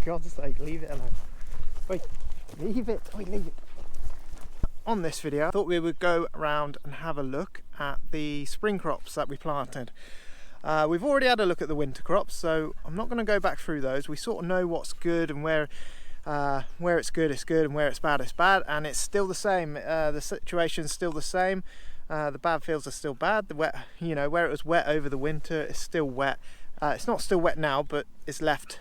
God's sake, leave it alone. Wait, leave it. Wait, leave it. On this video, I thought we would go around and have a look at the spring crops that we planted. We've already had a look at the winter crops, so I'm not going to go back through those. We sort of know what's good and where it's good, and where it's bad, and it's still the same. The situation's still the same. The bad fields are still bad. The wet, where it was wet over the winter, it's still wet. It's not still wet now, but it's left,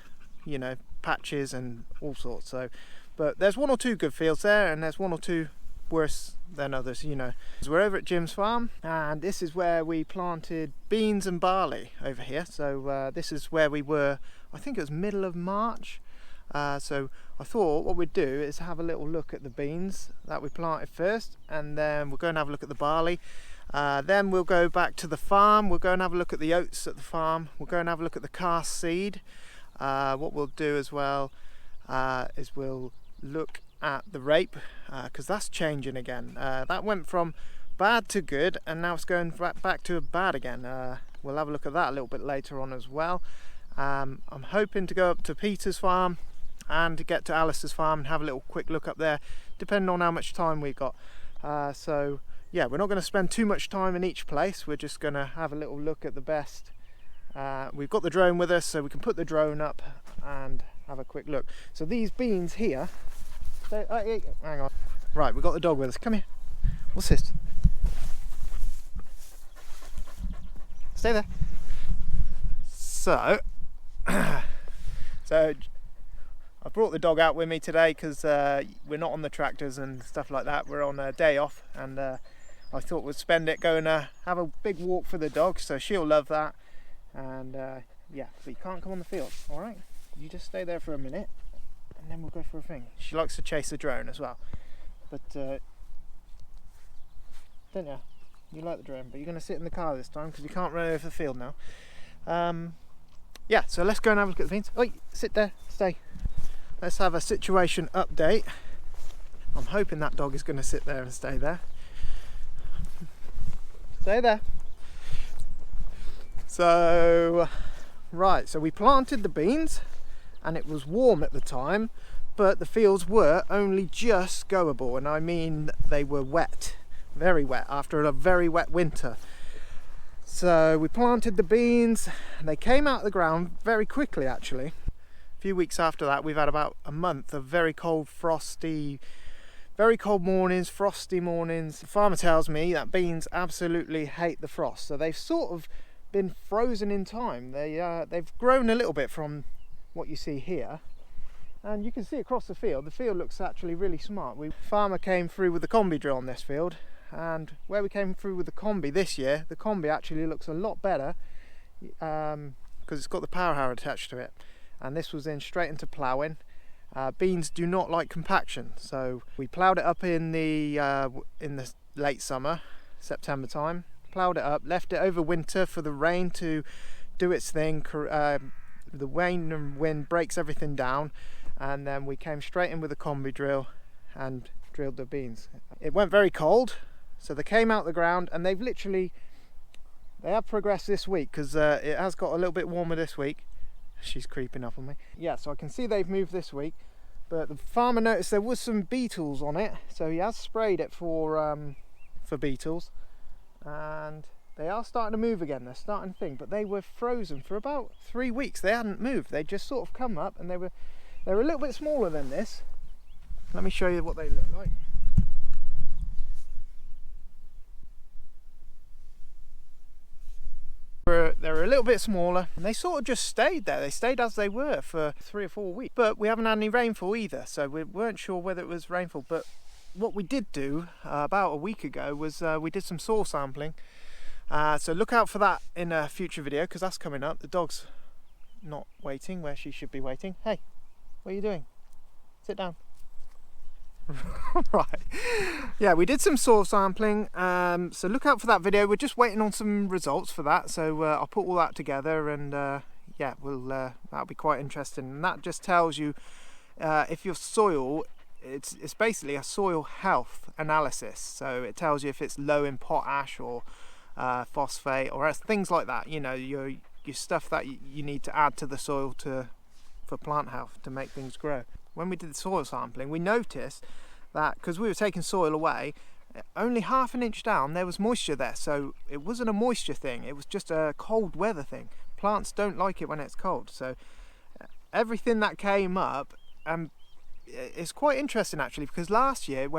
patches and all sorts. So, but there's one or two good fields there, and there's one or two worse than others. So we're over at Jim's farm, and this is where we planted beans and barley over here. So this is where we were. I think it was middle of March. So I thought what we'd do is have a little look at the beans that we planted first, and then we'll go and have a look at the barley. Then we'll go back to the farm. We'll go and have a look at the oats at the farm. We'll go and have a look at the cast seed. What we'll do as well is we'll look at the rape, because that's changing again. That went from bad to good, and now it's going back to bad again. We'll have a look at that a little bit later on as well. I'm hoping to go up to Peter's farm and to get to Alistair's farm and have a little quick look up there, depending on how much time we've got. So yeah, we're not going to spend too much time in each place. We're just going to have a little look at the best. We've got the drone with us, so we can put the drone up and have a quick look. So these beans here, hang on. Right, we've got the dog with us. Come here. What's this? Stay there. So I brought the dog out with me today because we're not on the tractors and stuff like that. We're on a day off, and I thought we'd spend it going to have a big walk for the dog, so she'll love that. And yeah, but you can't come on the field, all right? You just stay there for a minute, and then we'll go for a thing. She likes to chase the drone as well, but don't you? You like the drone, but you're going to sit in the car this time because you can't run over the field now. Yeah, so let's go and have a look at the beans. Oi, sit there, stay. Let's have a situation update. I'm hoping that dog is going to sit there and stay there. Stay there. So, right, so we planted the beans, and it was warm at the time, but the fields were only just goable, and I mean they were wet, very wet, after a very wet winter. So we planted the beans, and they came out of the ground very quickly actually. A few weeks after that, we've had about a month of very cold mornings, frosty mornings. The farmer tells me that beans absolutely hate the frost, so they've sort of been frozen in time. They've grown a little bit from what you see here, and you can see across the field. The field looks actually really smart. The farmer came through with the combi drill on this field, and where we came through with the combi this year, the combi actually looks a lot better because it's got the power harrow attached to it, and this was in straight into ploughing. Beans do not like compaction, so we ploughed it up in the late summer, September time. Ploughed it up, left it over winter for the rain to do its thing. The rain and wind breaks everything down, and then we came straight in with a combi drill and drilled the beans. It went very cold, so they came out the ground, and they have progressed this week because it has got a little bit warmer this week. She's creeping up on me. Yeah, so I can see they've moved this week, but the farmer noticed there was some beetles on it, so he has sprayed it for beetles, and they are starting to move again. They're starting to think, but they were frozen for about 3 weeks. They hadn't moved. They just sort of come up, and they were a little bit smaller than this. Let me show you what they look like. They're a little bit smaller, and they sort of just stayed there. They stayed as they were for 3 or 4 weeks, but we haven't had any rainfall either, so we weren't sure whether it was rainfall. But what we did do about a week ago was we did some soil sampling, so look out for that in a future video because that's coming up. The dog's not waiting where she should be waiting. Hey, what are you doing? Sit down. Right, yeah, we did some soil sampling, so look out for that video. We're just waiting on some results for that, so I'll put all that together, and yeah, that'll be quite interesting. And that just tells you if your soil, it's basically a soil health analysis, so it tells you if it's low in potash or phosphate or things like that, your stuff that you need to add to the soil to for plant health to make things grow. When we did the soil sampling, we noticed that because we were taking soil away, only half an inch down there was moisture there, so it wasn't a moisture thing, it was just a cold weather thing. Plants don't like it when it's cold, so everything that came up, it's quite interesting actually, because last year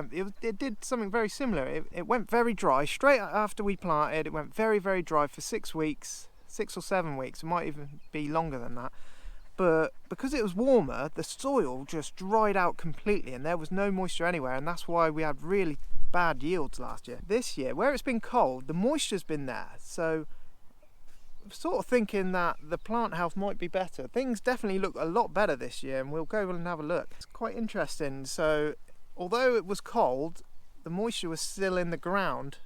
it did something very similar. It went very dry straight after we planted. It went very, very dry for 6 weeks, 6 or 7 weeks, it might even be longer than that. But because it was warmer, the soil just dried out completely and there was no moisture anywhere, and that's why we had really bad yields last year. This year, where it's been cold, the moisture's been there, so I'm sort of thinking that the plant health might be better. Things definitely look a lot better this year, and we'll go and have a look. It's quite interesting. So although it was cold, the moisture was still in the ground,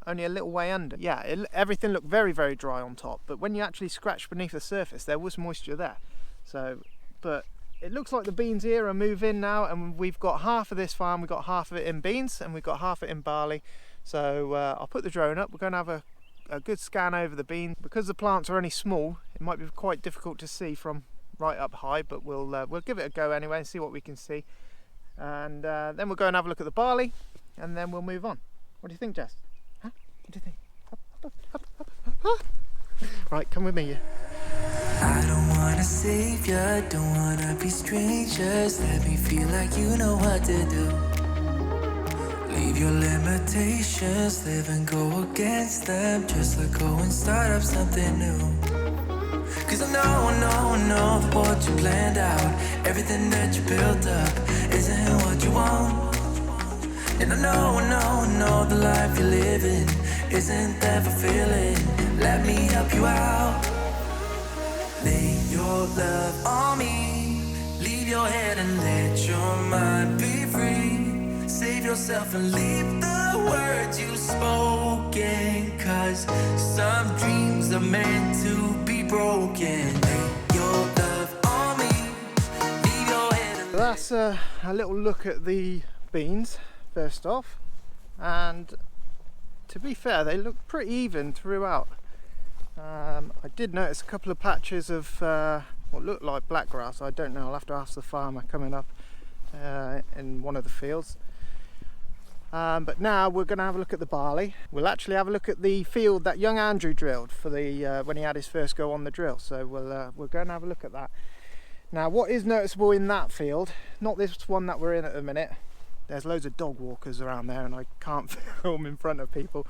only a little way under. Yeah, everything looked very, very dry on top, but when you actually scratched beneath the surface, there was moisture there. So, but it looks like the beans here are moving now, and we've got half of this farm, we've got half of it in beans and we've got half of it in barley. So I'll put the drone up, we're going to have a good scan over the beans. Because the plants are only small, it might be quite difficult to see from right up high, but we'll give it a go anyway and see what we can see. And then we'll go and have a look at the barley, and then we'll move on. What do you think, Jess? Huh? What do you think? Up. Right, come with me. Yeah. I don't wanna save ya, don't wanna be strangers. Let me feel like you know what to do. Leave your limitations, live and go against them. Just let go and start up something new. Cause I know that what you planned out, everything that you built up, isn't what you want. And I know the life you're living isn't that fulfilling. Let me help you out. Lay your love on me. Leave your head and let your mind be free. Save yourself and leave the words you spoken. Cause some dreams are meant to be broken. Lay your love on me. Leave your head and... So that's a little look at the beans first off, and to be fair, they look pretty even throughout. I did notice a couple of patches of what looked like black grass. I don't know, I'll have to ask the farmer coming up in one of the fields. But now we're going to have a look at the barley. We'll actually have a look at the field that young Andrew drilled for the when he had his first go on the drill. So we're going to have a look at that. Now, what is noticeable in that field, not this one that we're in at the minute, there's loads of dog walkers around there and I can't film in front of people.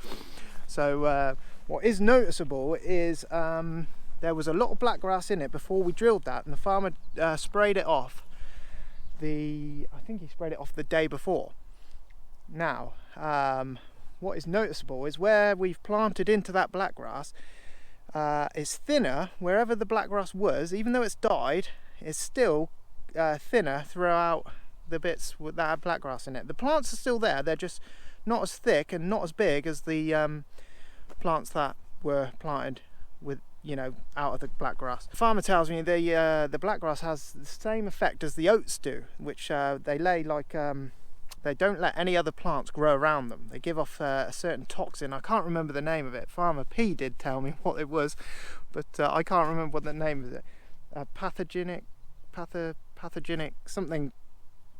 So what is noticeable is there was a lot of black grass in it before we drilled that, and the farmer sprayed it off. I think he sprayed it off the day before. Now, what is noticeable is where we've planted into that black grass is thinner. Wherever the black grass was, even though it's died, it's still thinner throughout the bits that had black grass in it. The plants are still there, they're just not as thick and not as big as the plants that were planted with, you know, out of the black grass. The farmer tells me the black grass has the same effect as the oats do, which they lay like they don't let any other plants grow around them. They give off a certain toxin. I can't remember the name of it. Farmer P did tell me what it was, but I can't remember what the name of it. Pathogenic something.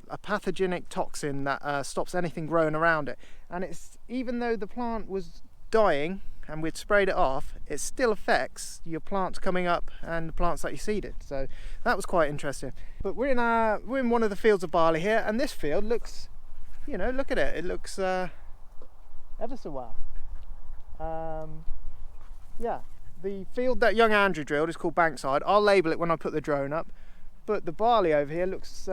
A pathogenic toxin that stops anything growing around it, and it's, even though the plant was dying and we'd sprayed it off, it still affects your plants coming up and the plants that you seeded. So that was quite interesting. But we're in one of the fields of barley here, and this field looks, you know, look at it, it looks ever so well. Yeah, the field that young Andrew drilled is called Bankside. I'll label it when I put the drone up. But the barley over here looks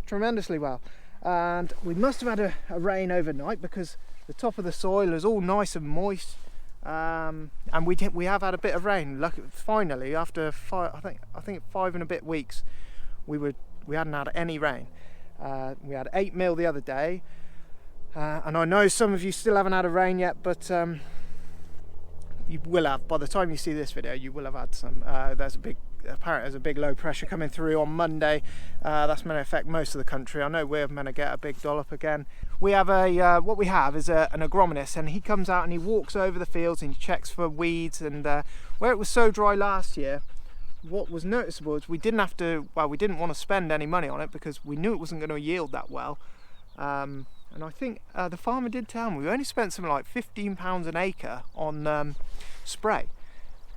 tremendously well, and we must have had a rain overnight because the top of the soil is all nice and moist, and we have had a bit of rain. Finally, after I think 5 and a bit weeks, we hadn't had any rain. We had 8 mil the other day, and I know some of you still haven't had a rain yet, but you will have. By the time you see this video, you will have had some. Apparently there's a big low pressure coming through on Monday. That's going to affect most of the country. I know we're going to get a big dollop again. We have what we have is an agronomist, and he comes out and he walks over the fields and he checks for weeds. And where it was so dry last year, what was noticeable is we didn't want to spend any money on it because we knew it wasn't going to yield that well. And I think the farmer did tell me we only spent something like £15 an acre on spray,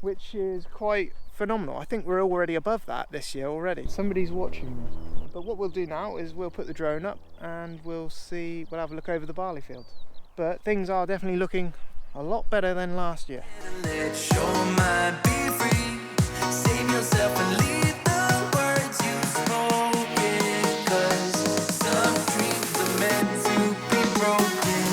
which is quite phenomenal. I think we're already above that this year already. Somebody's watching me. But what we'll do now is we'll put the drone up and we'll have a look over the barley fields. But things are definitely looking a lot better than last year. Save yourself and leave the words you've spoken, 'cause some dreams are meant to be broken.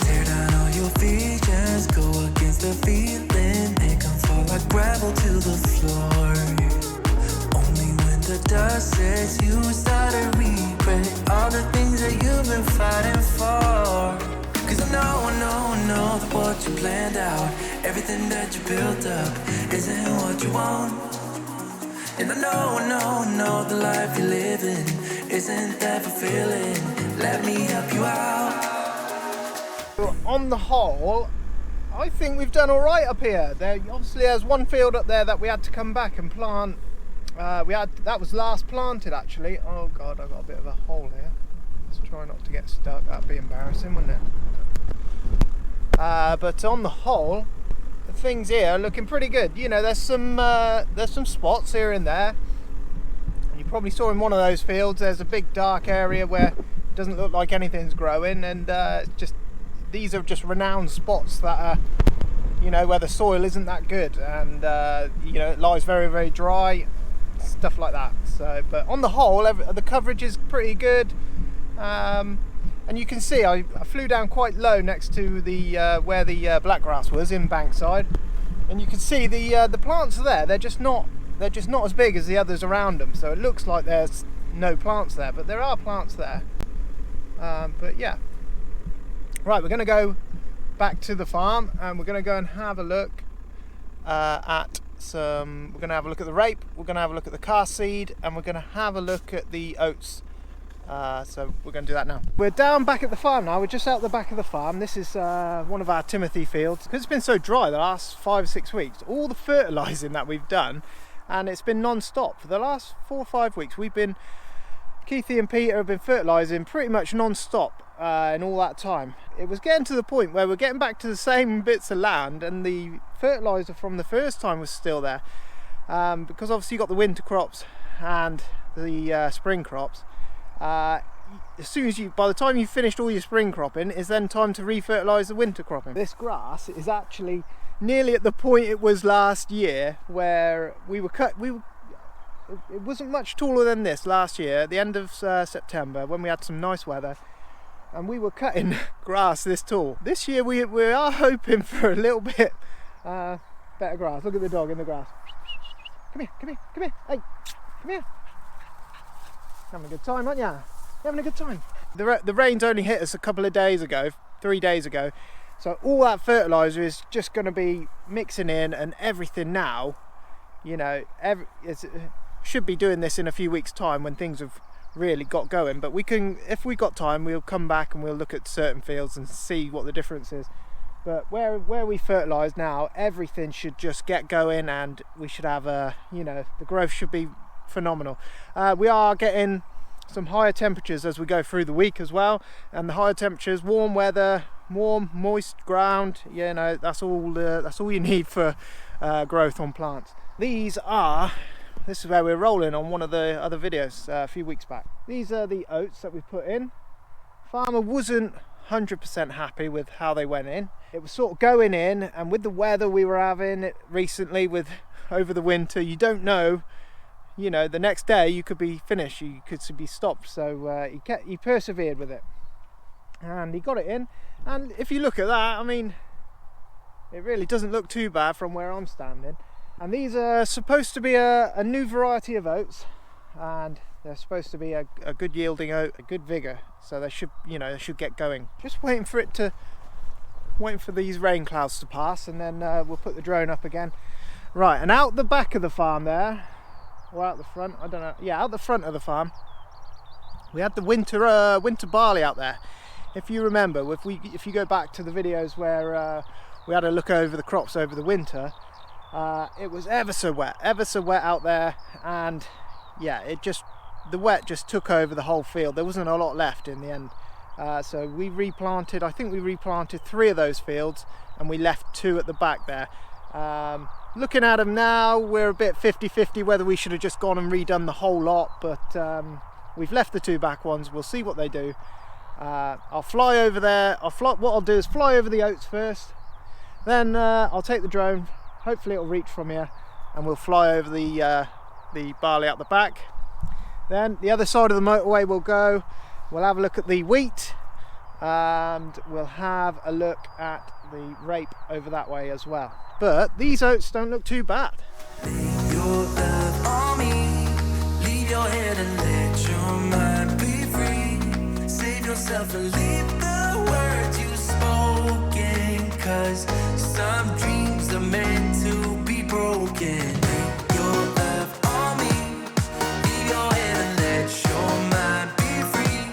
Tear down all your visions, go against the feeling, make them fall like gravel to the floor. Only when the dust sets you start to regret all the things that you've been fighting for. 'Cause I know that what you planned out, everything that you built up isn't what you want. And I know the life you're living isn't that fulfilling. Let me help you out. On the whole, I think we've done all right up here. There's one field up there that we had to come back and plant. That was last planted actually. Oh god, I've got a bit of a hole here. Let's try not to get stuck. That'd be embarrassing, wouldn't it? But on the whole, the things here are looking pretty good. You know, there's some spots here and there. You probably saw in one of those fields. There's a big dark area where it doesn't look like anything's growing, and these are just renowned spots that are, you know, where the soil isn't that good, and you know, it lies very, very dry, stuff like that. So, but on the whole, the coverage is pretty good, and you can see I flew down quite low next to the where the blackgrass was in Bankside, and you can see the plants are there. They're just not as big as the others around them. So it looks like there's no plants there, but there are plants there. But yeah. Right, we're going to go back to the farm and we're going to go and have a look we're going to have a look at the rape, we're going to have a look at the car seed, and we're going to have a look at the oats. So we're going to do that now. We're down back at the farm now. We're just out the back of the farm. This is one of our Timothy fields. Because it's been so dry the last 5 or 6 weeks, all the fertilising that we've done, and it's been non-stop. For the last 4 or 5 weeks, Keithy and Peter have been fertilising pretty much non-stop in all that time. It was getting to the point where we're getting back to the same bits of land, and the fertiliser from the first time was still there. Because obviously you've got the winter crops and the spring crops. By the time you've finished all your spring cropping, it's then time to re-fertilise the winter cropping. This grass is actually nearly at the point it was last year, where it wasn't much taller than this last year, at the end of September, when we had some nice weather, and we were cutting grass this tall. This year we are hoping for a little bit better grass. Look at the dog in the grass. Come here, hey, come here. Having a good time, aren't you? You're having a good time. The rains only hit us a couple of days ago, 3 days ago, so all that fertiliser is just going to be mixing in, and everything now, you know, should be doing this in a few weeks' time when things have really got going. But we can, if we got time, we'll come back and we'll look at certain fields and see what the difference is. But where we fertilise now, everything should just get going, and we should have you know, the growth should be phenomenal. We are getting some higher temperatures as we go through the week as well, and the higher temperatures, warm weather, warm moist ground, you know, that's all you need for growth on plants. This is where we're rolling on one of the other videos a few weeks back. These are the oats that we put in. Farmer wasn't 100% happy with how they went in. It was sort of going in, and with the weather we were having recently over the winter, you don't know, you know, the next day you could be finished, you could be stopped. So he persevered with it, and he got it in. And if you look at that, I mean, it really doesn't look too bad from where I'm standing. And these are supposed to be a new variety of oats, and they're supposed to be a good yielding oat, a good vigour. So they should, you know, they should get going. Just waiting for these rain clouds to pass, and then we'll put the drone up again. Right, and out the back of the farm there, or out the front, I don't know. Yeah, out the front of the farm. We had the winter barley out there. If you remember, if you go back to the videos where we had a look over the crops over the winter, it was ever so wet out there, and yeah, the wet just took over the whole field. There wasn't a lot left in the end. So we replanted, I think we replanted 3 of those fields, and we left 2 at the back there. Looking at them now, we're a bit 50-50 whether we should have just gone and redone the whole lot, but we've left the 2 back ones. We'll see what they do. I'll fly over there. What I'll do is fly over the oats first, then I'll take the drone. Hopefully it'll reach from here, and we'll fly over the barley out the back. Then the other side of the motorway we'll go. We'll have a look at the wheat, and we'll have a look at the rape over that way as well. But these oats don't look too bad. Leave your love on me, leave your head and let your mind be free. Save yourself and leave the words you've spoken, 'cause some dreams are meant to be broken. Leave your love on me, leave your head and let your mind be free.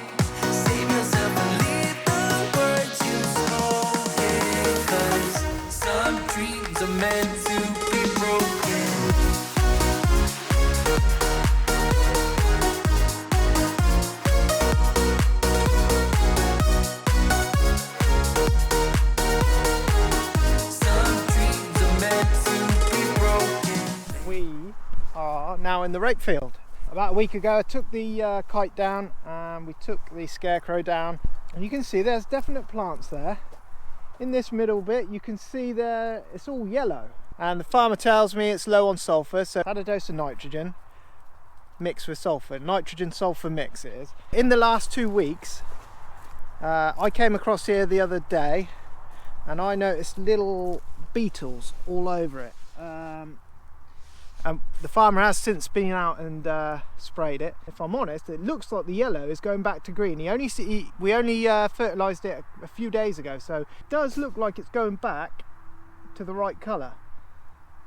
Save yourself and leave the words you've spoken, 'cause some dreams are meant to be broken. Now in the rape field. About a week ago I took the kite down, and we took the scarecrow down, and you can see there's definite plants there. In this middle bit you can see there it's all yellow, and the farmer tells me it's low on sulphur, so I had a dose of nitrogen mixed with sulphur. Nitrogen sulphur mix it is. In the last 2 weeks I came across here the other day, and I noticed little beetles all over it. And the farmer has since been out and sprayed it. If I'm honest, it looks like the yellow is going back to green. We only fertilised it a few days ago, so it does look like it's going back to the right colour.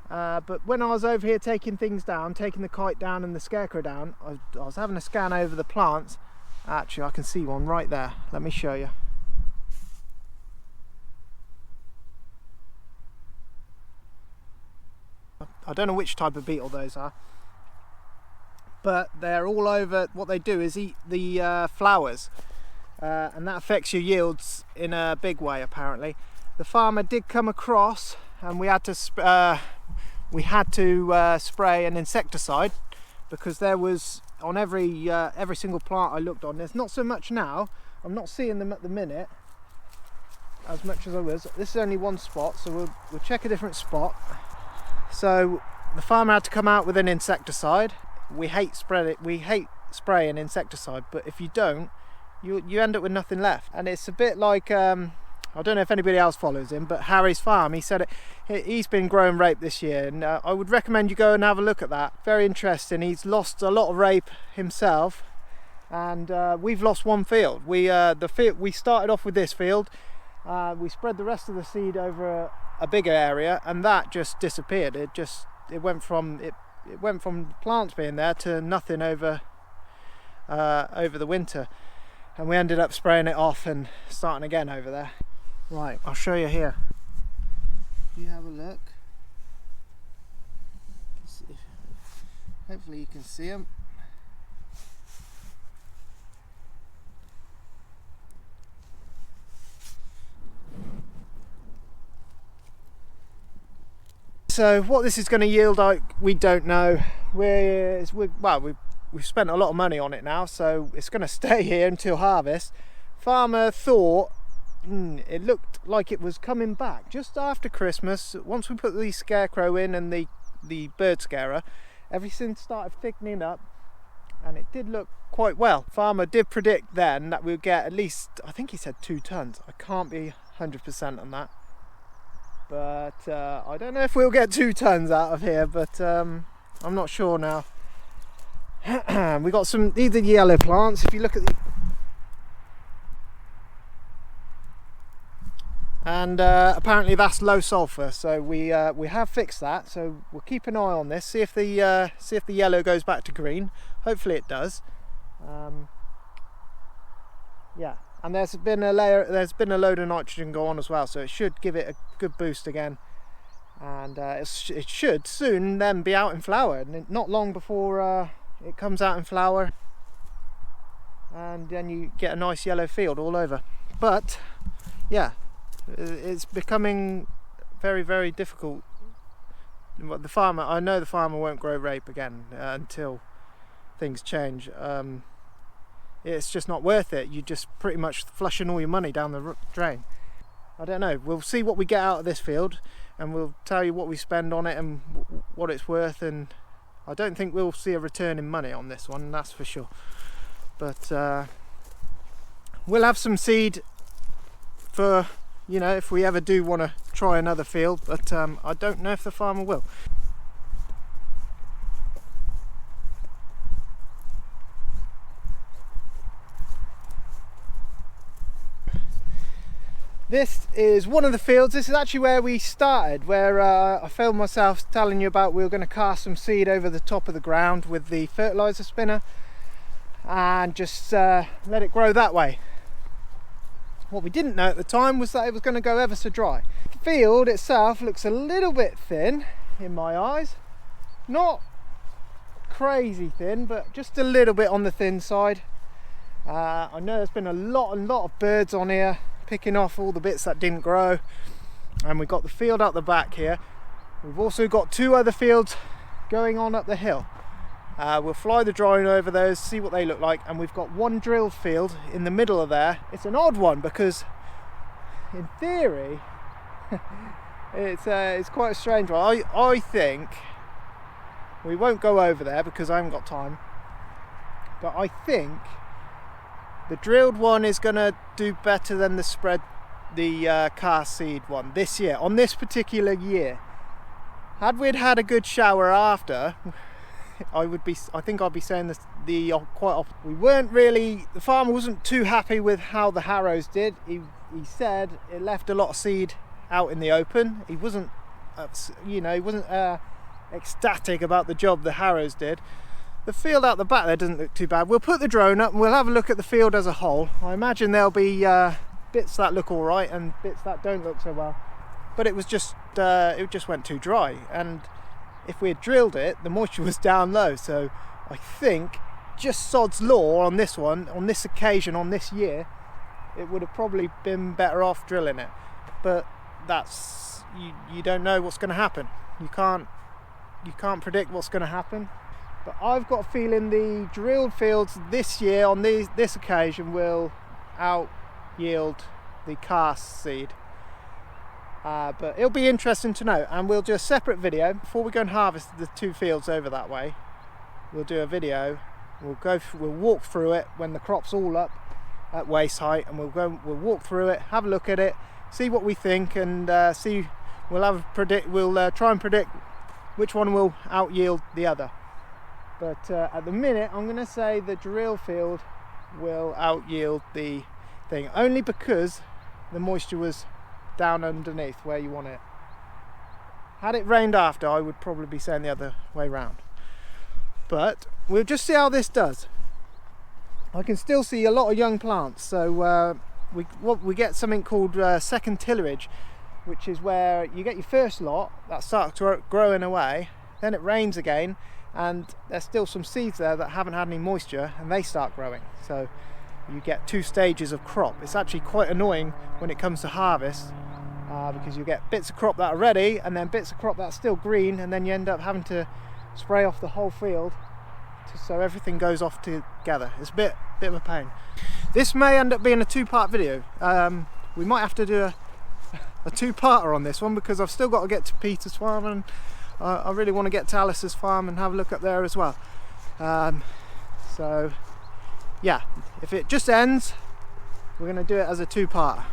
But when I was over here taking things down, taking the kite down and the scarecrow down, I was having a scan over the plants. Actually, I can see one right there. Let me show you. I don't know which type of beetle those are, but they're all over. What they do is eat the flowers, and that affects your yields in a big way apparently. The farmer did come across, and we had to spray an insecticide, because there was on every single plant I looked on. There's not so much now. I'm not seeing them at the minute as much as I was. This is only one spot, so we'll check a different spot. So the farmer had to come out with an insecticide. We hate spraying insecticide, but if you don't, you end up with nothing left. And it's a bit like I don't know if anybody else follows him, but Harry's Farm, he said he's been growing rape this year, and I would recommend you go and have a look at that. Very interesting. He's lost a lot of rape himself, and we've lost one field. We started off with this field. We spread the rest of the seed over a bigger area, and that just disappeared. It went from plants being there to nothing over the winter, and we ended up spraying it off and starting again over there. Right, I'll show you here. You have a look. Hopefully you can see them. So what this is going to yield, we don't know. We've spent a lot of money on it now, so it's going to stay here until harvest. Farmer thought it looked like it was coming back just after Christmas. Once we put the scarecrow in and the bird scarer, everything started thickening up, and it did look quite well. Farmer did predict then that we'd get at least, I think he said 2 tons. I can't be 100% on that. But I don't know if we'll get 2 tons out of here, but I'm not sure now. We got these are yellow plants. If you look at and apparently that's low sulfur, so we have fixed that. So we'll keep an eye on this, see if the yellow goes back to green. Hopefully it does. Yeah, and there's been a load of nitrogen go on as well, so it should give it a good boost again, and it should soon then be out in flower, and not long before it comes out in flower, and then you get a nice yellow field all over. But yeah, it's becoming very, very difficult. I know the farmer won't grow rape again until things change. It's just not worth it. You're just pretty much flushing all your money down the drain. I don't know, we'll see what we get out of this field, and we'll tell you what we spend on it and what it's worth, and I don't think we'll see a return in money on this one, that's for sure. But we'll have some seed for, you know, if we ever do want to try another field, but I don't know if the farmer will. This is one of the fields. This is actually where we started, where I filmed myself telling you about we were going to cast some seed over the top of the ground with the fertilizer spinner and just let it grow that way. What we didn't know at the time was that it was going to go ever so dry. The field itself looks a little bit thin in my eyes. Not crazy thin, but just a little bit on the thin side. I know there's been a lot of birds on here, picking off all the bits that didn't grow, and we've got the field out the back here. We've also got two other fields going on up the hill. We'll fly the drone over those, see what they look like, and we've got one drilled field in the middle of there. It's an odd one because in theory it's quite a strange one. I think we won't go over there because I haven't got time, but I think the drilled one is going to do better than the cast seed one this year, on this particular year. Had we had a good shower after, I think I'd be saying this quite often. We weren't really, the farmer wasn't too happy with how the harrows did. He said it left a lot of seed out in the open. He wasn't, ecstatic about the job the harrows did. The field out the back there doesn't look too bad. We'll put the drone up and we'll have a look at the field as a whole. I imagine there'll be bits that look all right and bits that don't look so well. But it was just, it just went too dry. And if we had drilled it, the moisture was down low. So I think, just sod's law on this one, on this occasion, on this year, it would have probably been better off drilling it. But that's, you don't know what's going to happen. You can't predict what's going to happen. But I've got a feeling the drilled fields this year on this occasion will out yield the cast seed. But it'll be interesting to know, and we'll do a separate video before we go and harvest the two fields over that way. We'll do a video. We'll walk through it when the crop's all up at waist height, and we'll walk through it, have a look at it, see what we think, and we'll try and predict which one will out yield the other. But at the minute, I'm going to say the drill field will out yield the thing, only because the moisture was down underneath where you want it. Had it rained after, I would probably be saying the other way round. But we'll just see how this does. I can still see a lot of young plants, so we get something called second tillage, which is where you get your first lot that starts growing away, then it rains again, and there's still some seeds there that haven't had any moisture, and they start growing. So you get two stages of crop. It's actually quite annoying when it comes to harvest, because you get bits of crop that are ready and then bits of crop that's still green, and then you end up having to spray off the whole field so everything goes off together. It's a bit of a pain. This may end up being a two-part video. We might have to do a two-parter on this one, because I've still got to get to Peter's farm, and I really want to get to Alice's farm and have a look up there as well. So yeah, if it just ends, we're going to do it as a two-parter.